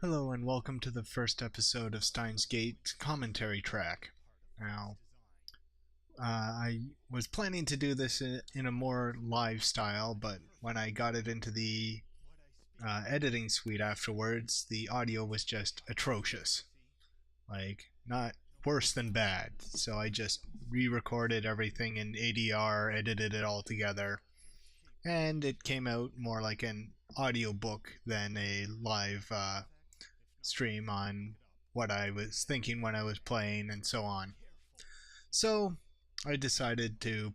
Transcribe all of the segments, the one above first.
Hello and welcome to the first episode of Steins commentary track. Now, I was planning to do this in a more live style, but when I got it into the editing suite afterwards, the audio was just atrocious. Like, not worse than bad. So I just re-recorded everything in ADR, edited it all together, and it came out more like an audiobook than a live stream on what I was thinking when I was playing and so on. So I decided to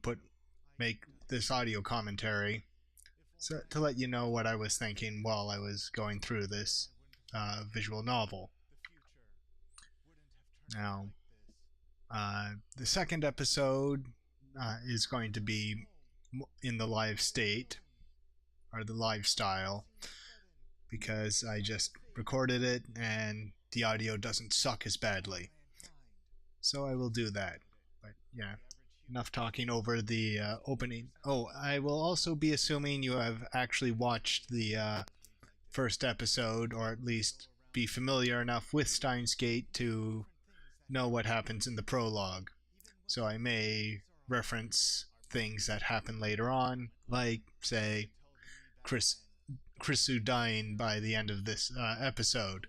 make this audio commentary to let you know what I was thinking while I was going through this visual novel. Now, the second episode is going to be in the live state or the live style because I just recorded it and the audio doesn't suck as badly. So I will do that. But yeah, enough talking over the opening. Oh, I will also be assuming you have actually watched the first episode, or at least be familiar enough with Steins to know what happens in the prologue. So I may reference things that happen later on, like, say, Chrisu dying by the end of this episode.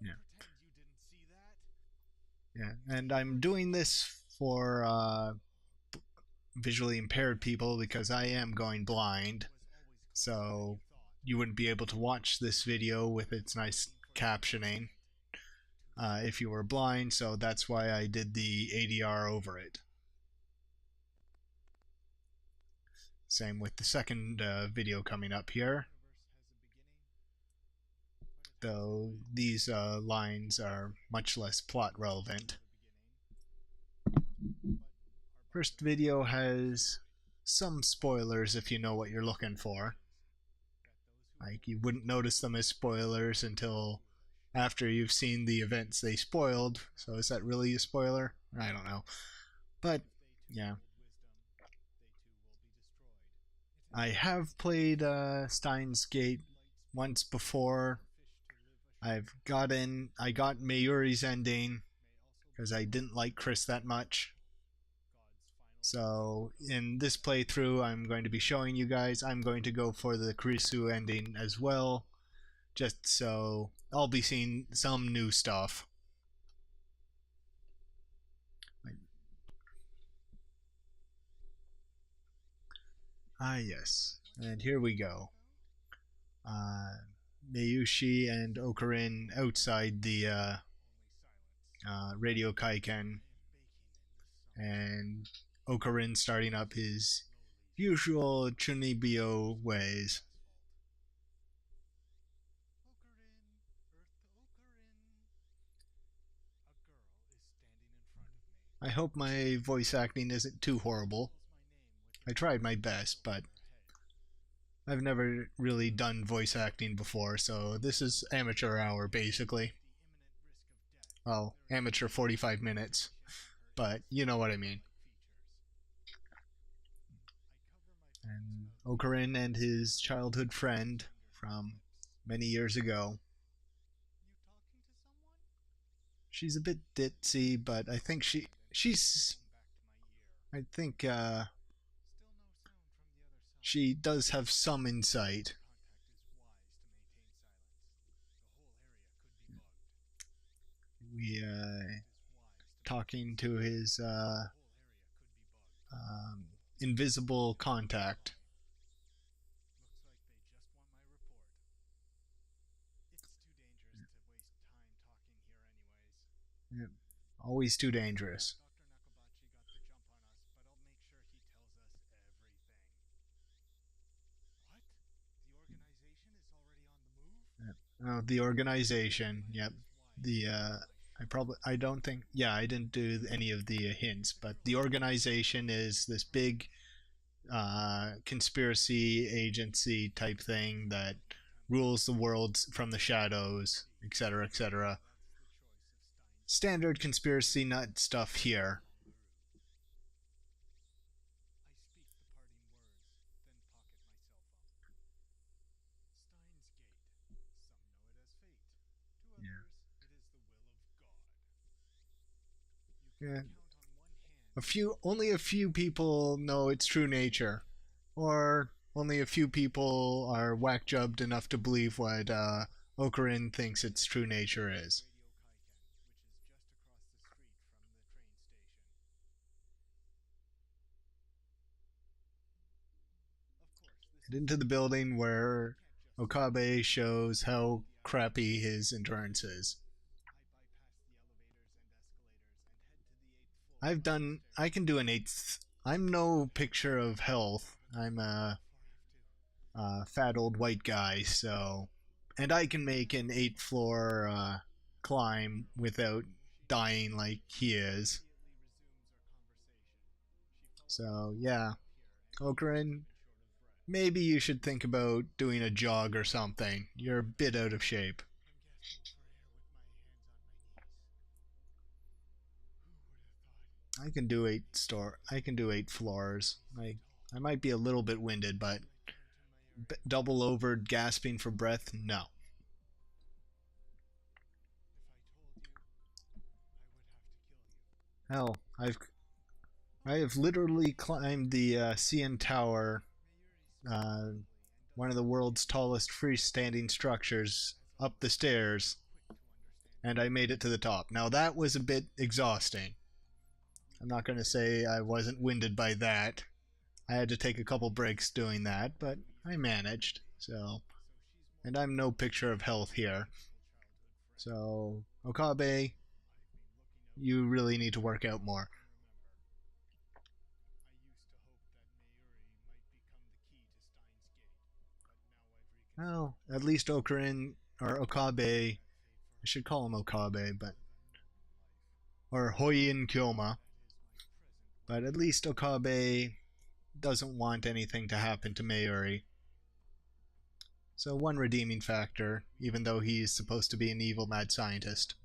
Yeah. Yeah, and I'm doing this for visually impaired people because I am going blind. So you wouldn't be able to watch this video with its nice captioning if you were blind. So that's why I did the ADR over it. Same with the second video coming up here. Though these lines are much less plot relevant. First video has some spoilers if you know what you're looking for. Like, you wouldn't notice them as spoilers until after you've seen the events they spoiled. So is that really a spoiler? I don't know. But yeah. I have played Steins Gate once before. I got Mayuri's ending because I didn't like Chris that much. So in this playthrough, I'm going to be showing you guys. I'm going to go for the Kurisu ending as well, just so I'll be seeing some new stuff. Yes, and here we go. Mayushi and Okarin outside the Radio Kaiken, and Okarin starting up his usual Chunibyo ways. I hope my voice acting isn't too horrible. I tried my best, but I've never really done voice acting before, so this is amateur hour basically. Well, amateur 45 minutes, but you know what I mean. And Okarin and his childhood friend from many years ago. She's a bit ditzy, but I think I think she does have some insight. We talking to his invisible contact. Yep. Always too dangerous. Yep. Oh, the organization. Yep. The I don't think, yeah, I didn't do any of the hints, but the organization is this big conspiracy agency type thing that rules the world from the shadows, etc., etc. Standard conspiracy nut stuff here. Yeah, only a few people know its true nature, or only a few people are whack jobbed enough to believe what Okarin thinks its true nature is. And into the building where Okabe shows how crappy his endurance is. I can do an eighth. I'm no picture of health. I'm a fat old white guy, so. And I can make an 8th floor climb without dying like he is. So, yeah. Okarin, maybe you should think about doing a jog or something. You're a bit out of shape. I can do 8 floors. I might be a little bit winded, but double over gasping for breath, no. Hell, I have literally climbed the CN Tower, uh, one of the world's tallest freestanding structures, up the stairs, and I made it to the top. Now that was a bit exhausting. I'm not going to say I wasn't winded by that. I had to take a couple breaks doing that, but I managed. So, and I'm no picture of health here. So, Okabe, you really need to work out more. Well, at least Okarin or Okabe, I should call him Okabe, but or Hououin Kyouma, but at least Okabe doesn't want anything to happen to Mayuri. So one redeeming factor, even though he's supposed to be an evil mad scientist.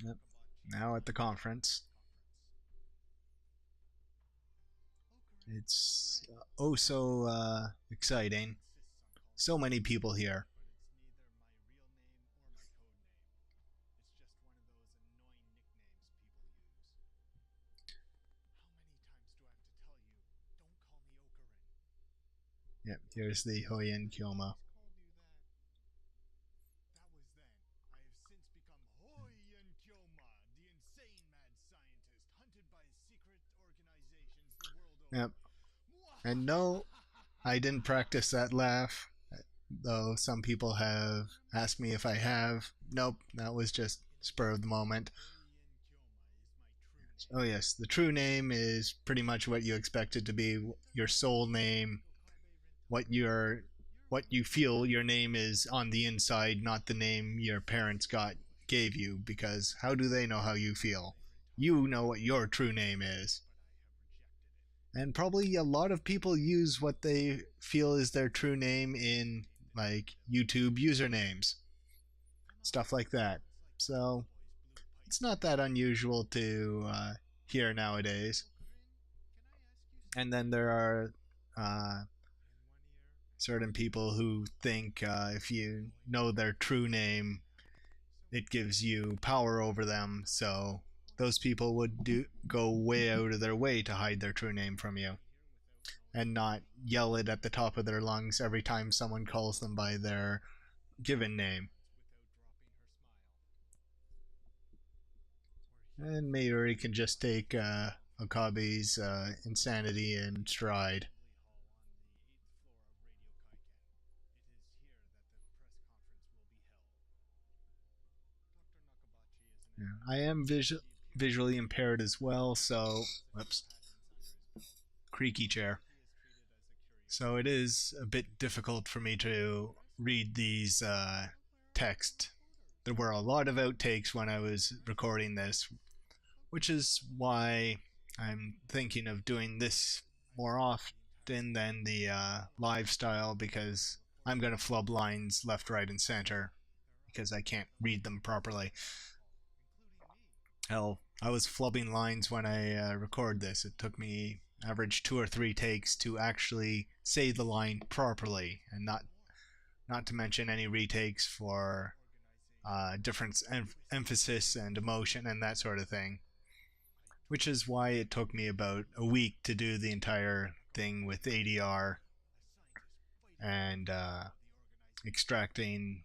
Yep. Now at the conference, it's oh so exciting. So many people here. Yep, here's the Hoyen Kyoma. Yep. And no, I didn't practice that laugh, though some people have asked me if I have. Nope, that was just spur of the moment. Oh yes, the true name is pretty much what you expect it to be. Your soul name, what your what you feel your name is on the inside, not the name your parents got gave you, because how do they know how you feel? You know what your true name is. And probably a lot of people use what they feel is their true name in like YouTube usernames, stuff like that. So it's not that unusual to hear nowadays. And then there are certain people who think if you know their true name, it gives you power over them. So those people would go way out of their way to hide their true name from you and not yell it at the top of their lungs every time someone calls them by their given name. And Mayuri can just take Okabe's insanity in stride. Yeah. I am visually impaired as well, so whoops, creaky chair. So it is a bit difficult for me to read these text. There were a lot of outtakes when I was recording this, which is why I'm thinking of doing this more often than the live style, because I'm going to flub lines left, right, and center because I can't read them properly. Hell, I was flubbing lines when I record this. It took me average 2 or 3 takes to actually say the line properly, and not to mention any retakes for different emphasis and emotion and that sort of thing. Which is why it took me about a week to do the entire thing with ADR and extracting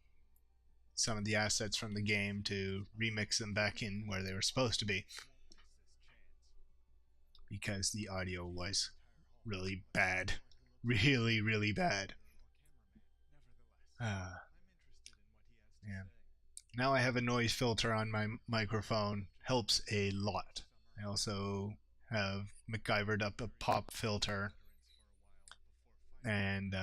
some of the assets from the game to remix them back in where they were supposed to be because the audio was really bad. Really, really bad. Uh, yeah. Now I have a noise filter on my microphone. Helps a lot. I also have MacGyvered up a pop filter and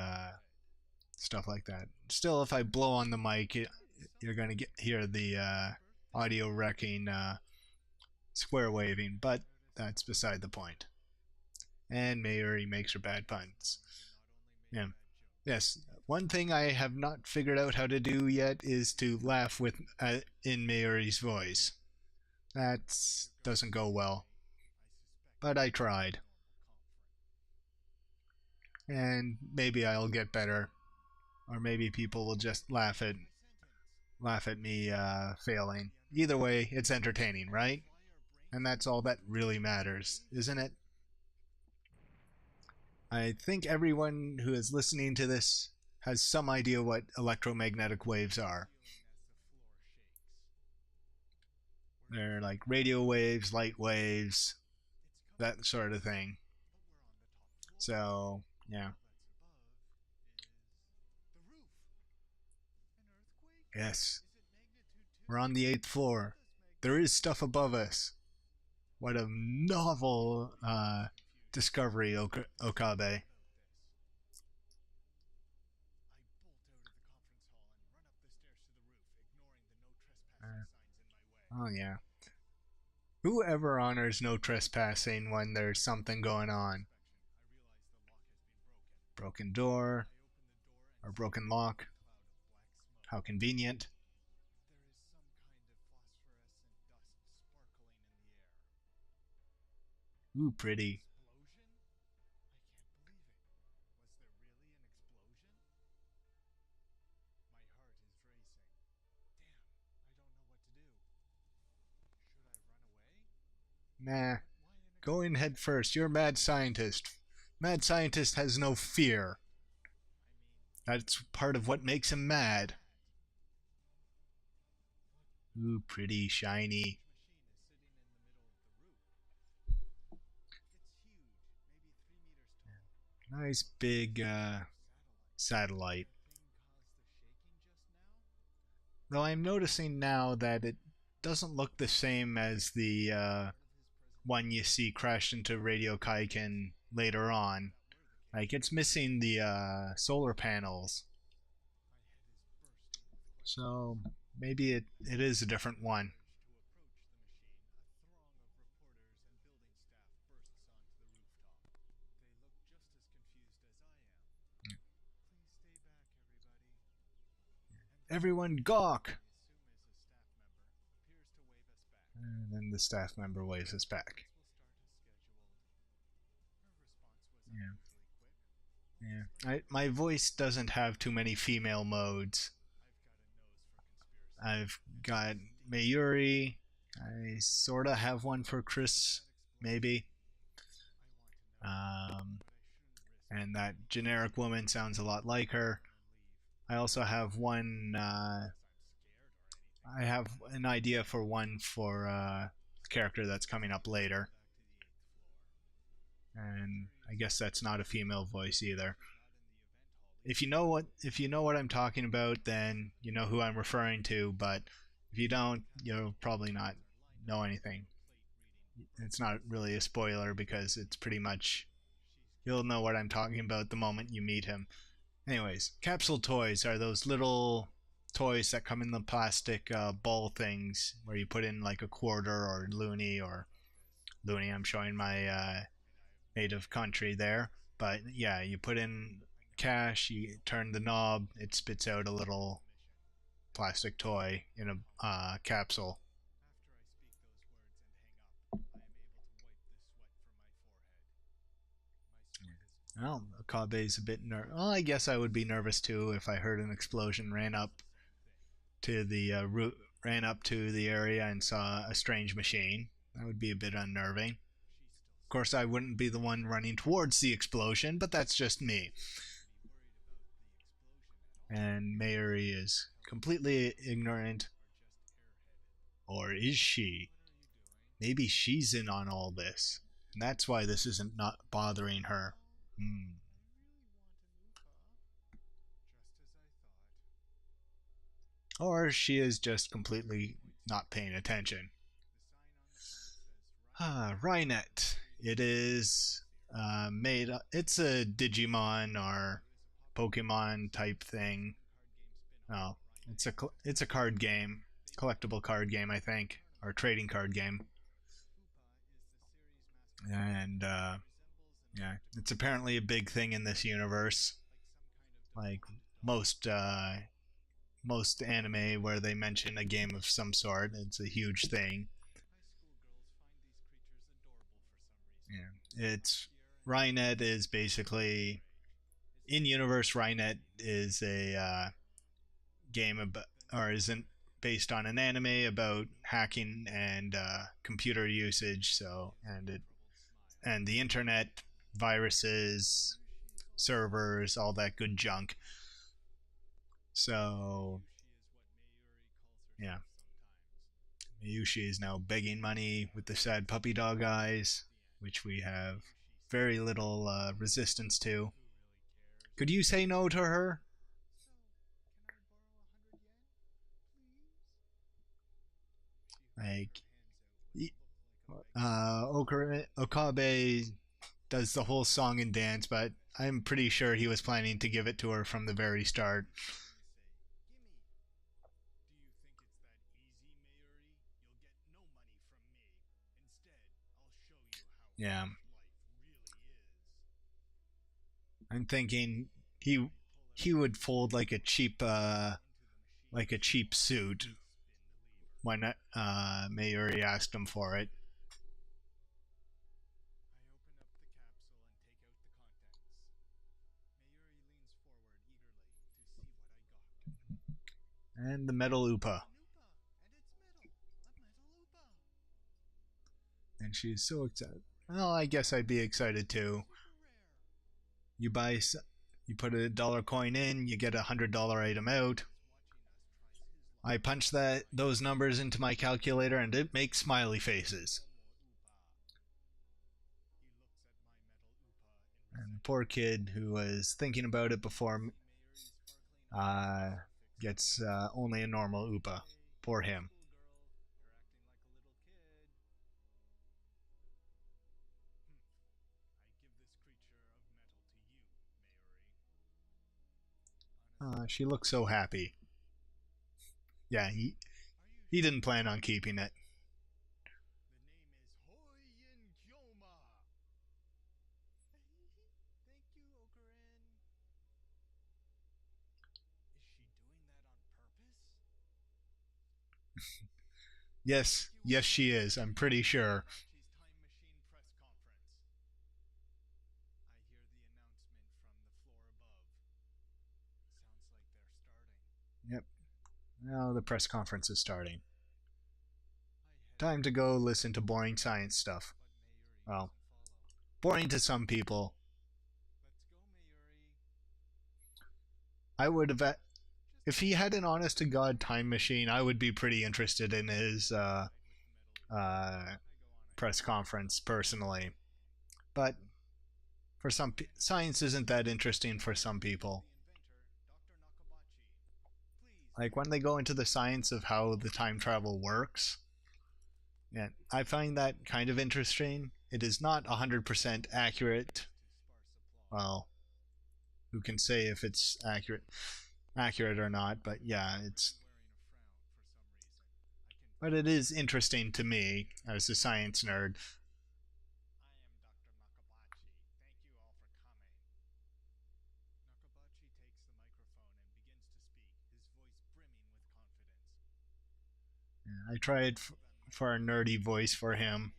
stuff like that. Still, if I blow on the mic, you're going to hear the audio wrecking, square waving, but that's beside the point. And Mayuri makes her bad puns. Yeah. Yes. One thing I have not figured out how to do yet is to laugh with in Mayuri's voice. That doesn't go well, but I tried, and maybe I'll get better, or maybe people will just laugh at me failing. Either way, it's entertaining, right? And that's all that really matters, isn't it? I think everyone who is listening to this has some idea what electromagnetic waves are. They're like radio waves, light waves, that sort of thing. So, yeah. Yes. We're on the eighth floor. There is stuff above us. What a novel discovery, Okabe. Oh, yeah. Who ever honors no trespassing when there's something going on? Broken door or broken lock. How convenient. Ooh, pretty. Nah. Go in head first. You're a mad scientist. Mad scientist has no fear. That's part of what makes him mad. Ooh, pretty shiny. Nice big satellite. Though I'm noticing now that it doesn't look the same as the one you see crash into Radio Kaiken later on. Like it's missing the solar panels. So maybe it is a different one. Everyone gawk! And then the staff member waves us back. Yeah. Yeah. My voice doesn't have too many female modes. I've got Mayuri. I sorta have one for Chris, maybe. Um, and that generic woman sounds a lot like her. I also have one. I have an idea for one for a character that's coming up later, and I guess that's not a female voice either. If you know what I'm talking about, then you know who I'm referring to. But if you don't, you'll probably not know anything. It's not really a spoiler because it's pretty much you'll know what I'm talking about the moment you meet him. Anyways, capsule toys are those little toys that come in the plastic ball things where you put in like a quarter or loony. I'm showing my native country there, but yeah, you put in cash, you turn the knob, it spits out a little plastic toy in a capsule. Well, Akabe's a bit nervous. Well, I guess I would be nervous too if I heard an explosion ran up. to the route, ran up to the area and saw a strange machine. That would be a bit unnerving. Of course, I wouldn't be the one running towards the explosion, but that's just me. And Mayuri is completely ignorant. Or is she? Maybe she's in on all this. And that's why this isn't not bothering her. Hmm. Or she is just completely not paying attention. Rhinet. It is made. It's a Digimon or Pokemon type thing. Oh, it's a card game, collectible card game, I think, or trading card game, and yeah, it's apparently a big thing in this universe. Like most most anime where they mention a game of some sort, it's a huge thing. Yeah, it's Rhinet is basically in universe. Rhinet is a game about, or isn't based on an anime about hacking and computer usage. So and the internet, viruses, servers, all that good junk. So yeah, Miyushi is now begging money with the sad puppy dog eyes, which we have very little resistance to. Could you say no to her? Like, Okabe does the whole song and dance, but I'm pretty sure he was planning to give it to her from the very start. Yeah, I'm thinking he he would fold like a cheap suit when Mayuri asked him for it. And the metal Upa, and she's so excited. Well, I guess I'd be excited too. You buy, you put a dollar coin in, you get $100 item out. I punch that those numbers into my calculator, and it makes smiley faces. And the poor kid who was thinking about it before uh, gets only a normal Upa. Poor him. She looks so happy. Yeah, he didn't plan on keeping it. Yes, yes, she is. I'm pretty sure. Yep. Now the press conference is starting. Time to go listen to boring science stuff. Well, boring to some people. I would have, if he had an honest to god time machine, I would be pretty interested in his uh, press conference personally. But for science isn't that interesting for some people. Like when they go into the science of how the time travel works, yeah, I find that kind of interesting. It is not 100% accurate. Well, who can say if it's accurate or not, but yeah, but it is interesting to me as a science nerd. I tried for a nerdy voice for him,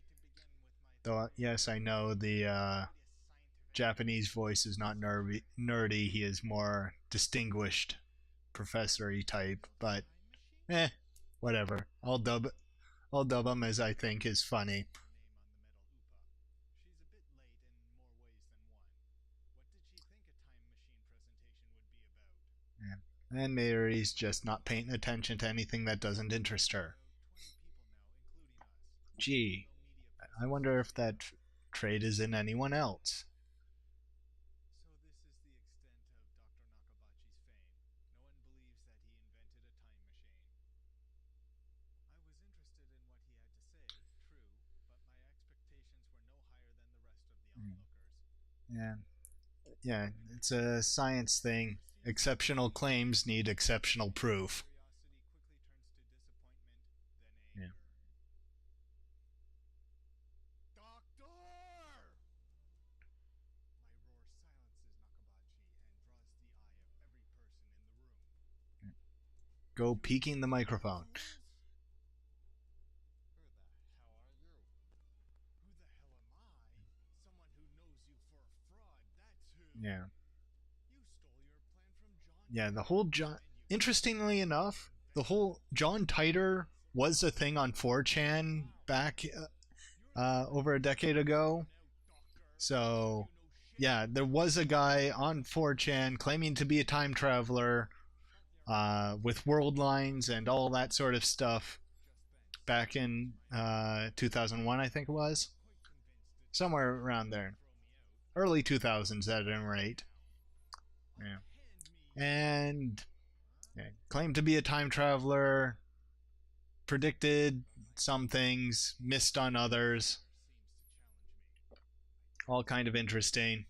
though. Yes, I know the Japanese voice is not nerdy. He is more distinguished, professory type. But Eh, whatever. I'll dub him as I think is funny. Yeah. And Mary's just not paying attention to anything that doesn't interest her. Gee, I wonder if that trait is in anyone else. Yeah, yeah, it's a science thing. Exceptional claims need exceptional proof. Yeah. Go peeking the microphone. Yeah. Yeah, the whole John. Interestingly enough, the whole John Titer was a thing on 4chan back over a decade ago. So, yeah, there was a guy on 4chan claiming to be a time traveler with world lines and all that sort of stuff back in 2001, I think it was. Somewhere around there. Early 2000s at any rate. Yeah. And yeah, claimed to be a time traveler, predicted some things, missed on others. All kind of interesting.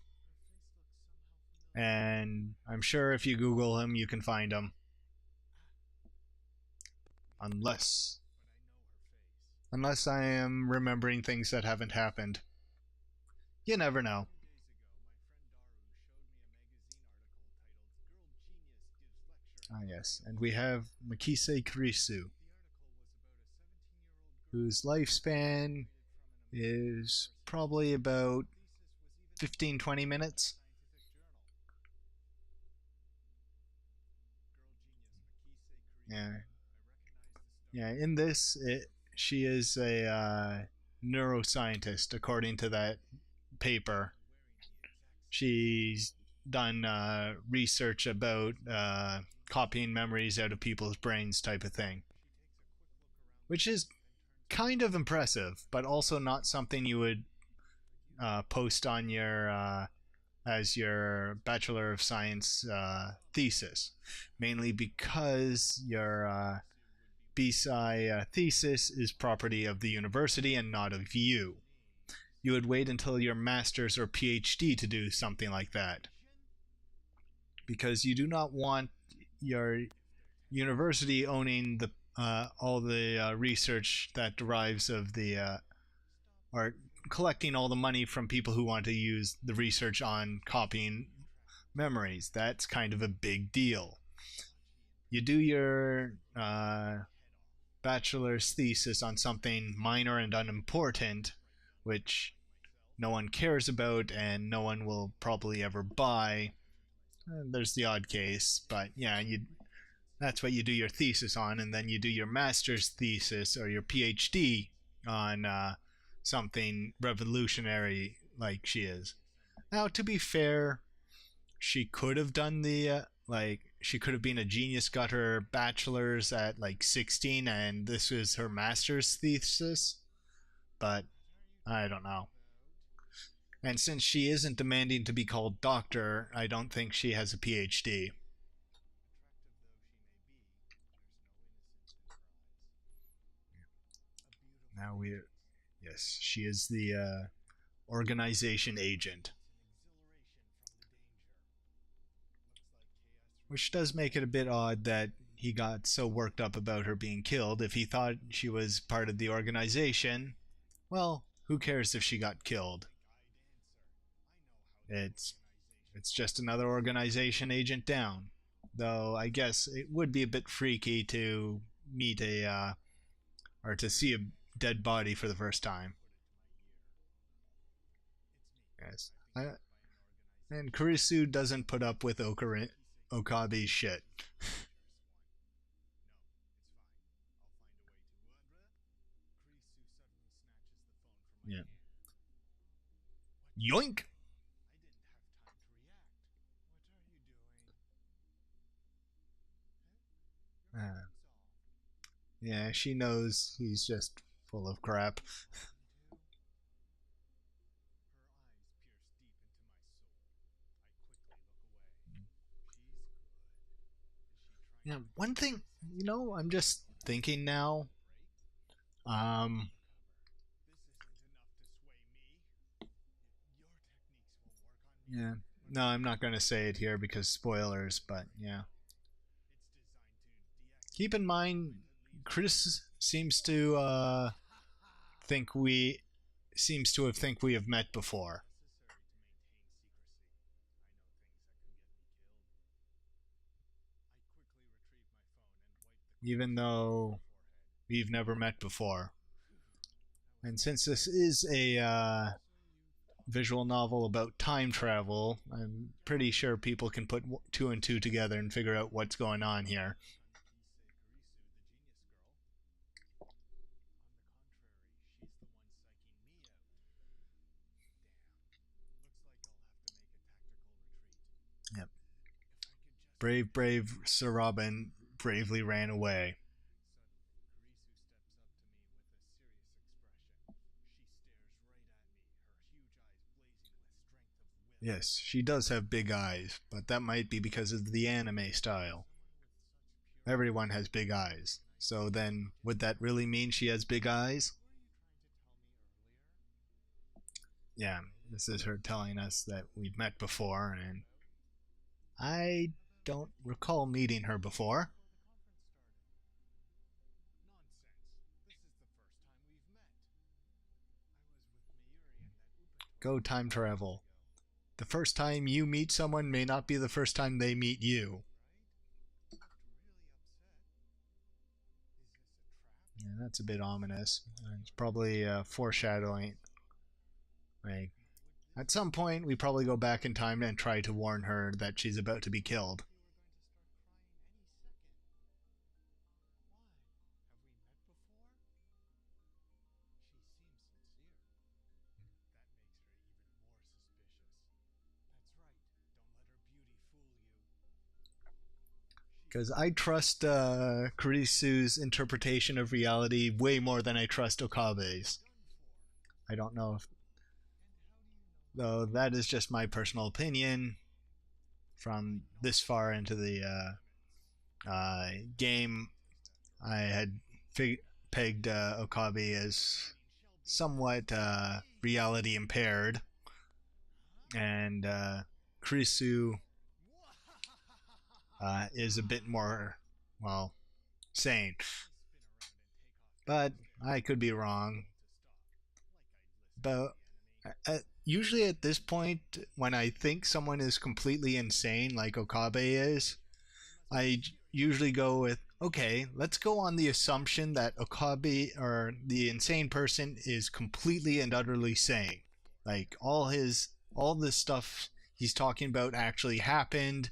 And I'm sure if you Google him, you can find him. Unless unless I am remembering things that haven't happened. You never know. Ah, yes. And we have Makise Kurisu, whose lifespan is probably about 15, 20 minutes. Yeah. Yeah. In this, she is a neuroscientist, according to that paper. She's done research about copying memories out of people's brains, type of thing, which is kind of impressive, but also not something you would post on your as your Bachelor of Science thesis, mainly because your BSci thesis is property of the university and not of you. You would wait until your master's or PhD to do something like that, because you do not want your university owning the all the research that derives of the or collecting all the money from people who want to use the research on copying memories. That's kind of a big deal. You do your bachelor's thesis on something minor and unimportant, which no one cares about and no one will probably ever buy. There's the odd case, but yeah, that's what you do your thesis on, and then you do your master's thesis or your PhD on something revolutionary like she is. Now, to be fair, she could have done the she could have been a genius, got her bachelor's at like 16, and this was her master's thesis, but I don't know. And since she isn't demanding to be called doctor, I don't think she has a PhD. Now we're Yes, she is the organization agent, which does make it a bit odd that he got so worked up about her being killed. If he thought she was part of the organization, well, who cares if she got killed? It's it's just another organization agent down. Though I guess it would be a bit freaky to meet a or to see a dead body for the first time. Yes. And Kurisu doesn't put up with Okabe's shit. Yoink! Uh, yeah, she knows he's just full of crap. Yeah, one thing, I'm just thinking now. Um, yeah, no, I'm not gonna say it here because spoilers. But yeah, keep in mind, Chris think we seems to have think we have met before, even though we've never met before. And since this is a visual novel about time travel, I'm pretty sure people can put two and two together and figure out what's going on here. Yep. Brave Sir Robin bravely ran away. Yes, she does have big eyes, but that might be because of the anime style. Everyone has big eyes. So then, would that really mean she has big eyes? Yeah, this is her telling us that we've met before, and I don't recall meeting her before. Go time travel. The first time you meet someone may not be the first time they meet you. Yeah, that's a bit ominous. It's probably foreshadowing. Like, at some point, we probably go back in time and try to warn her that she's about to be killed. Because I trust Kurisu's interpretation of reality way more than I trust Okabe's. I don't know if, though, that is just my personal opinion from this far into the game. I had pegged Okabe as somewhat reality impaired, and Kurisu is a bit more, well, sane. But I could be wrong. But usually at this point, when I think someone is completely insane, like Okabe is, I usually go with, okay, let's go on the assumption that Okabe or the insane person is completely and utterly sane. Like all this stuff he's talking about actually happened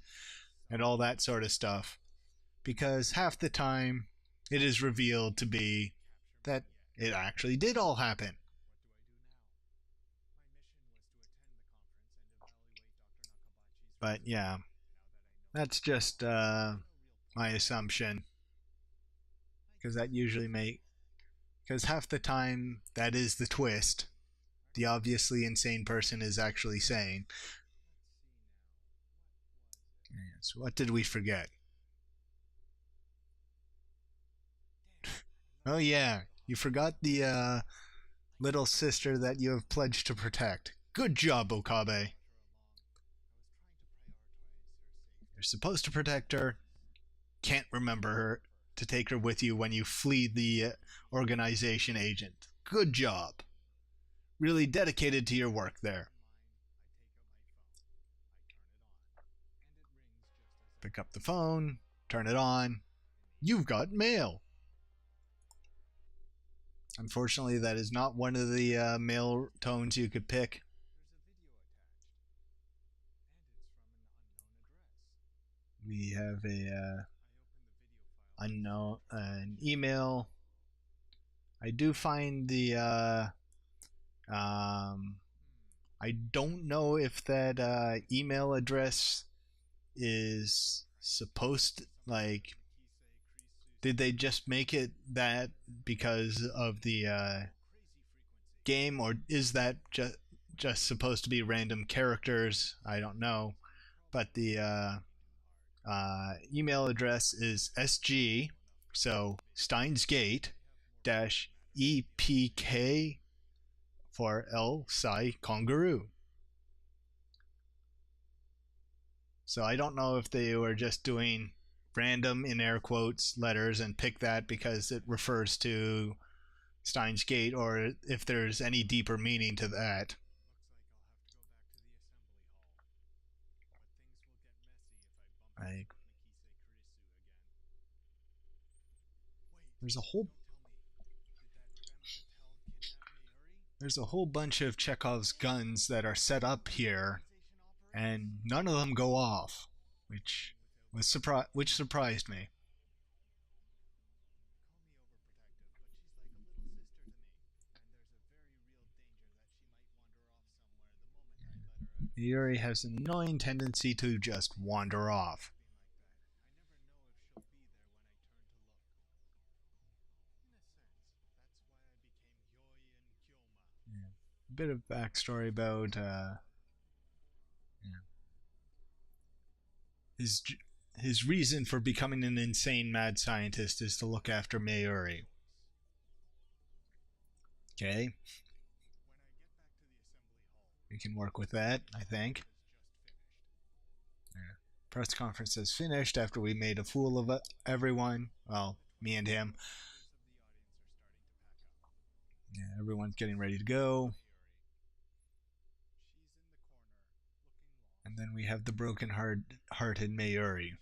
and all that sort of stuff. Because half the time it is revealed to be that it actually did all happen. But yeah, that's just my assumption because that usually make because half the time that is the twist. The obviously insane person is actually sane. So what did we forget? Oh yeah, you forgot the little sister that you have pledged to protect. Good job, Okabe. You're supposed to protect her. Can't remember her to take her with you when you flee the organization agent. Good job. Really dedicated to your work there. Pick up the phone, turn it on. You've got mail. Unfortunately, that is not one of the mail tones you could pick. We have a unknown an email. I do find the I don't know if that email address is supposed to, like, did they just make it that because of the game, or is that just supposed to be random characters? I don't know, but the email address is SG, so Steins Gate dash EPK for El Sai Kangaroo. So I don't know if they were just doing random in air quotes letters and pick that because it refers to Steins Gate, or if there's any deeper meaning to that. Like, there's a whole there's a whole bunch of Chekhov's guns that are set up here, and none of them go off, which which surprised me. Yuri has an annoying tendency to just wander off. Yeah. A bit of backstory about yeah, his his reason for becoming an insane mad scientist is to look after Mayuri. Okay, we can work with that, I think. Yeah. Press conference is finished after we made a fool of everyone. Well, me and him. Yeah, everyone's getting ready to go. And then we have the broken-hearted Mayuri.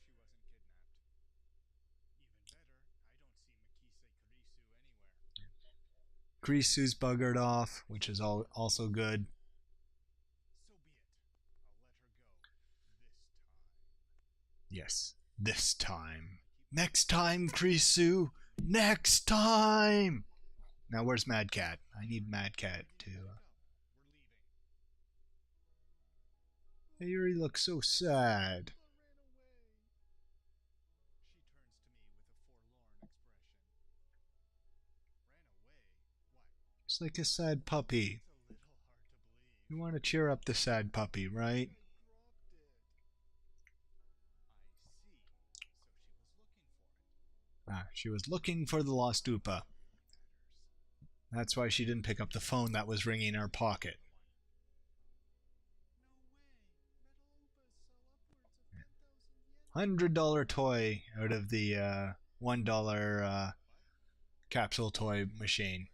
Krisu's buggered off, which is also good. Yes, this time. Next time, Krisu! Next time! Now, where's Mad Cat? I need Mad Cat to. Mayuri looks so sad. It's like a sad puppy. You want to cheer up the sad puppy, right? Ah, she was looking for the lost Upa. That's why she didn't pick up the phone that was ringing in her pocket. $100 toy out of the $1 capsule toy machine.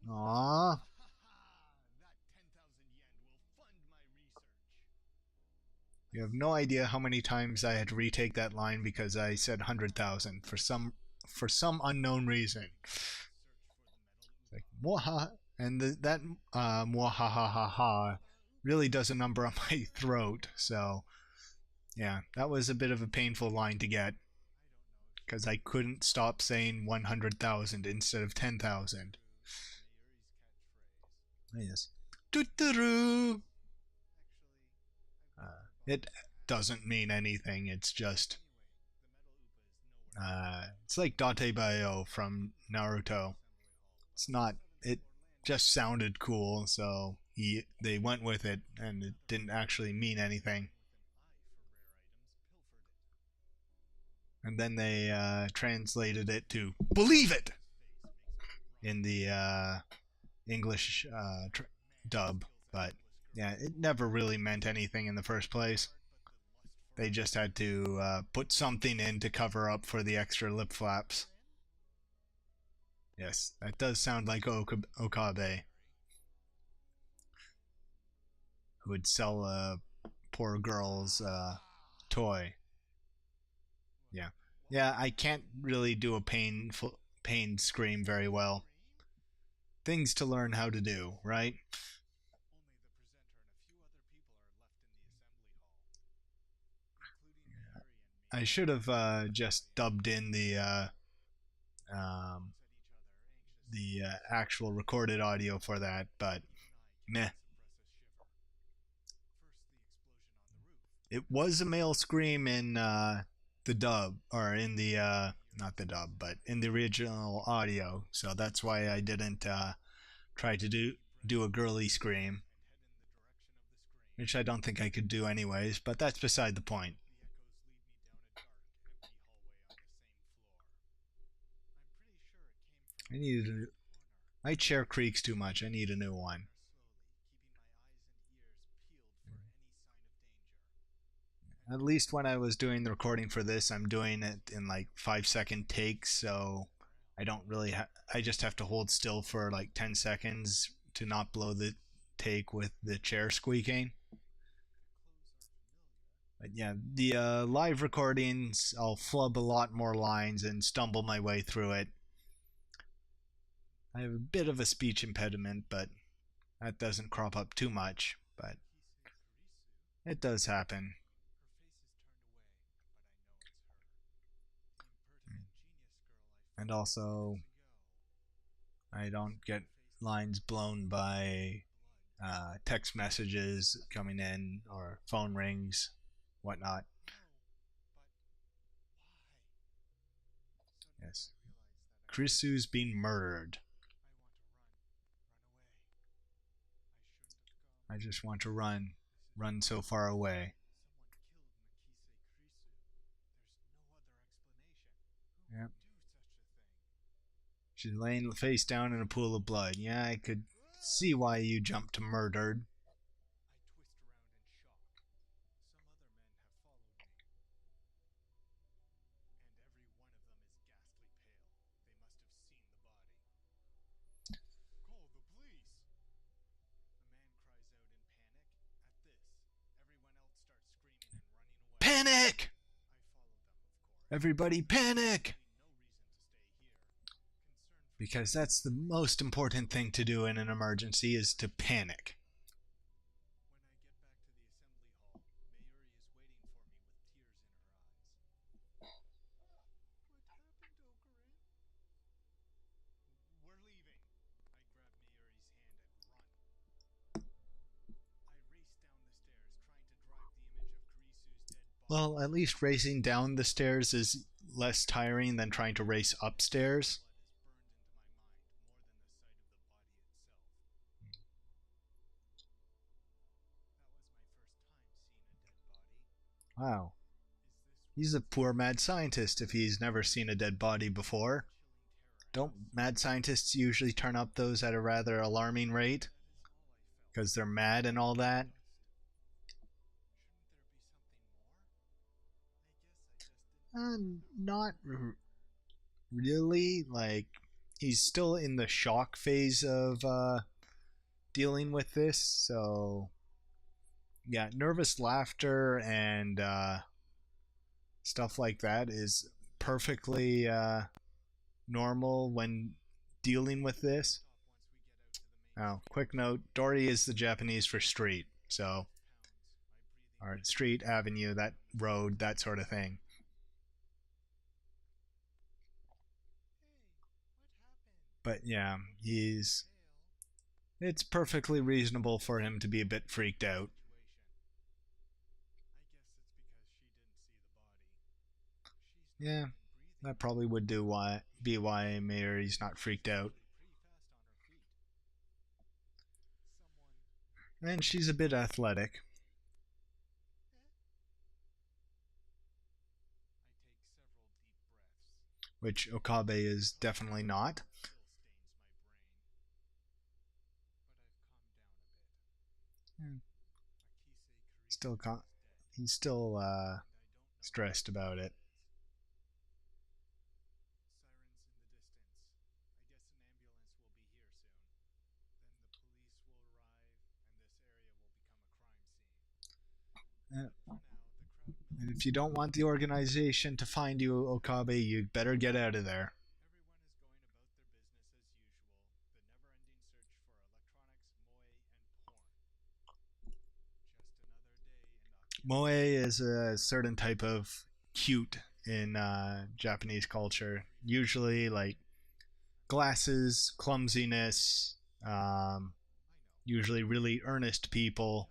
Aww. You have no idea how many times I had to retake that line because I said 100,000 for some unknown reason. It's like mwaha, and that mwahahaha really does a number on my throat. So yeah, that was a bit of a painful line to get because I couldn't stop saying 100,000 instead of 10,000. Yes. Doo-doo-doo. It doesn't mean anything. It's just it's like Date Bayo from Naruto. It's not. It just sounded cool, so they went with it, and it didn't actually mean anything. And then they translated it to "believe it" in the English dub, but yeah, it never really meant anything in the first place. They just had to put something in to cover up for the extra lip flaps. Yes, that does sound like Okabe, who would sell a poor girl's toy. Yeah, yeah. I can't really do a pain scream very well. Things to learn how to do, right? I should have just dubbed in um, the actual recorded audio for that, but meh. It was a male scream in the dub, or in the not the dub, but in the original audio. So that's why I didn't try to do a girly scream, which I don't think I could do anyways. But that's beside the point. I need my chair creaks too much. I need a new one. At least when I was doing the recording for this, I'm doing it in like 5 second takes, so I don't really. I just have to hold still for like 10 seconds to not blow the take with the chair squeaking. But yeah, the live recordings, I'll flub a lot more lines and stumble my way through it. I have a bit of a speech impediment, but that doesn't crop up too much. But it does happen. And also, I don't get lines blown by text messages coming in or phone rings, whatnot. Yes. Krisu's been murdered. I just want to run. Run so far away. Yep. She's laying face down in a pool of blood. Yeah, I could see why you jumped to murdered. Panic! Everybody panic! Because that's the most important thing to do in an emergency is to panic. Well, at least racing down the stairs is less tiring than trying to race upstairs. Wow. He's a poor mad scientist if he's never seen a dead body before. Don't mad scientists usually turn up those at a rather alarming rate? Because they're mad and all that? Uh, Not really. Like, he's still in the shock phase of dealing with this, so yeah, nervous laughter and stuff like that is perfectly normal when dealing with this. Oh, quick note: Dory is the Japanese for street, so or street, avenue, that road, that sort of thing. But yeah, he's it's perfectly reasonable for him to be a bit freaked out. Yeah, that probably would do why be why Mary's not freaked out. And she's a bit athletic, which Okabe is definitely not. Yeah, still, he's still stressed about it. Uh, and if you don't want the organization to find you, Okabe, you better get out of there. Moe is a certain type of cute in Japanese culture. Usually, like glasses, clumsiness, um, usually really earnest people,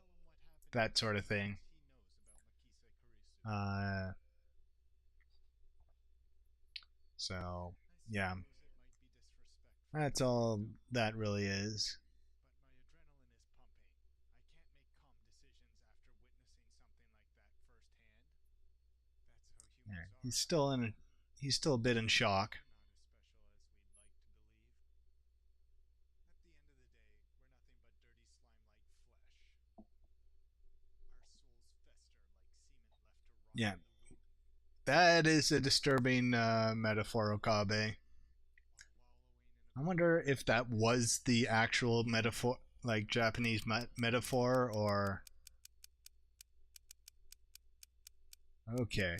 that sort of thing. Uh, so, yeah, that's all that really is. Yeah, he's still a bit in shock. Yeah, that is a disturbing metaphor, Okabe. I wonder if that was the actual metaphor, like Japanese metaphor, or okay.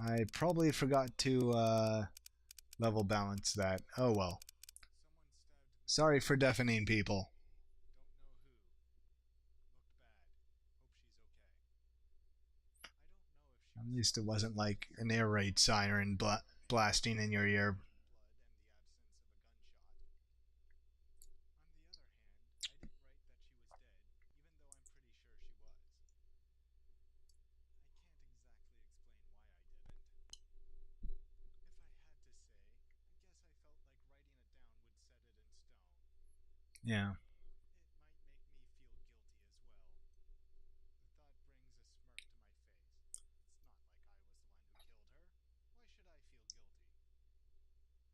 I probably forgot to level balance that. Oh well. Sorry for deafening people. At least it wasn't like an air raid siren blasting in your ear. Yeah.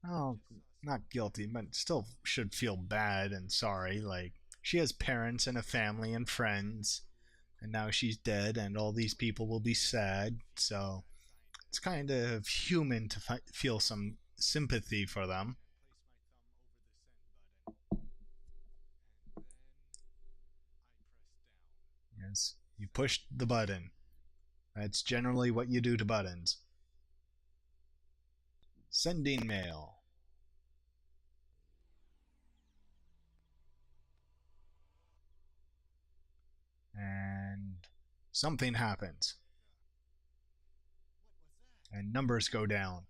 Oh, not guilty, but still should feel bad and sorry. Like, she has parents and a family and friends, and now she's dead, and all these people will be sad. So it's kind of human to feel some sympathy for them. Yes, you pushed the button. That's generally what you do to buttons. Sending mail. And something happens. And numbers go down.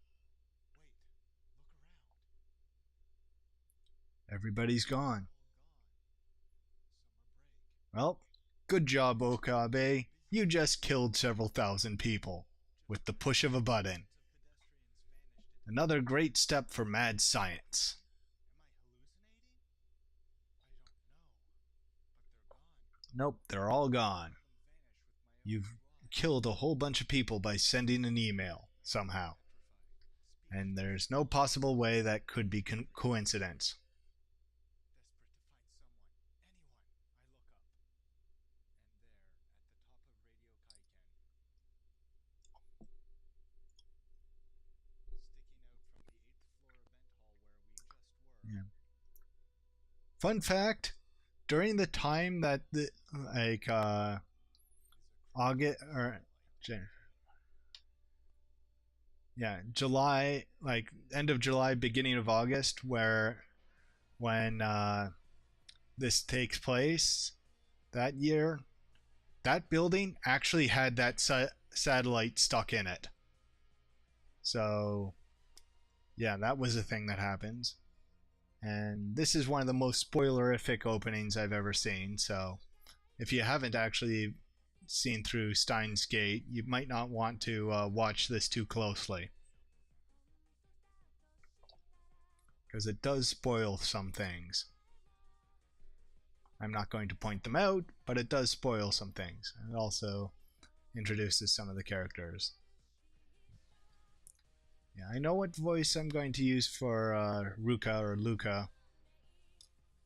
Everybody's gone. Well, good job, Okabe. You just killed several thousand people with the push of a button. Another great step for mad science. Nope, they're all gone. You've killed a whole bunch of people by sending an email somehow. And there's no possible way that could be coincidence. Yeah. Fun fact: during the time that the like August or yeah, July, like end of July, beginning of August, where when this takes place that year, that building actually had that satellite stuck in it. So yeah, that was a thing that happens. And this is one of the most spoilerific openings I've ever seen. So if you haven't actually seen through Steins Gate, you might not want to watch this too closely because it does spoil some things. I'm not going to point them out, but it does spoil some things. And it also introduces some of the characters. Yeah, I know what voice I'm going to use for Ruka or Luca.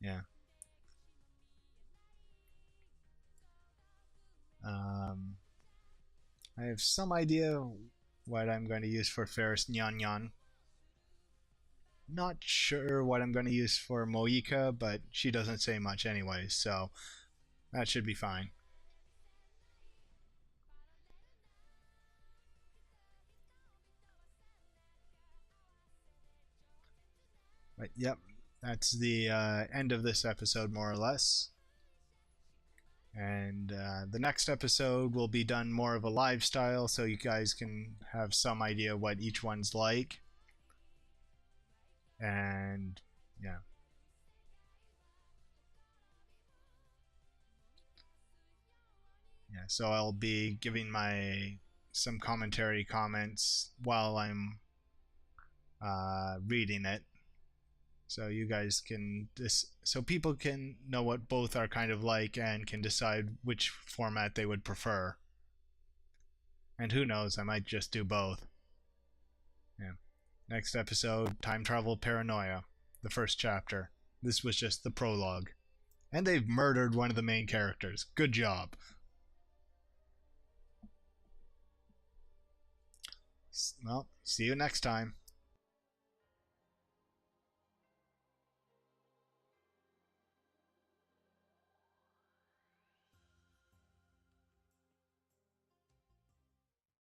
Yeah. Um, I have some idea what I'm going to use for Ferris Nyan Nyan. Not sure what I'm going to use for Moika, but she doesn't say much anyway, so that should be fine. But yep, that's the end of this episode, more or less. And the next episode will be done more of a live style, so you guys can have some idea what each one's like. And yeah. Yeah, so I'll be giving my some commentary comments while I'm reading it, so you guys can so people can know what both are kind of like and can decide which format they would prefer. And who knows, I might just do both. Yeah. Next episode, time travel paranoia, the first chapter. This was just the prologue, and they've murdered one of the main characters. Good job. Well, see you next time.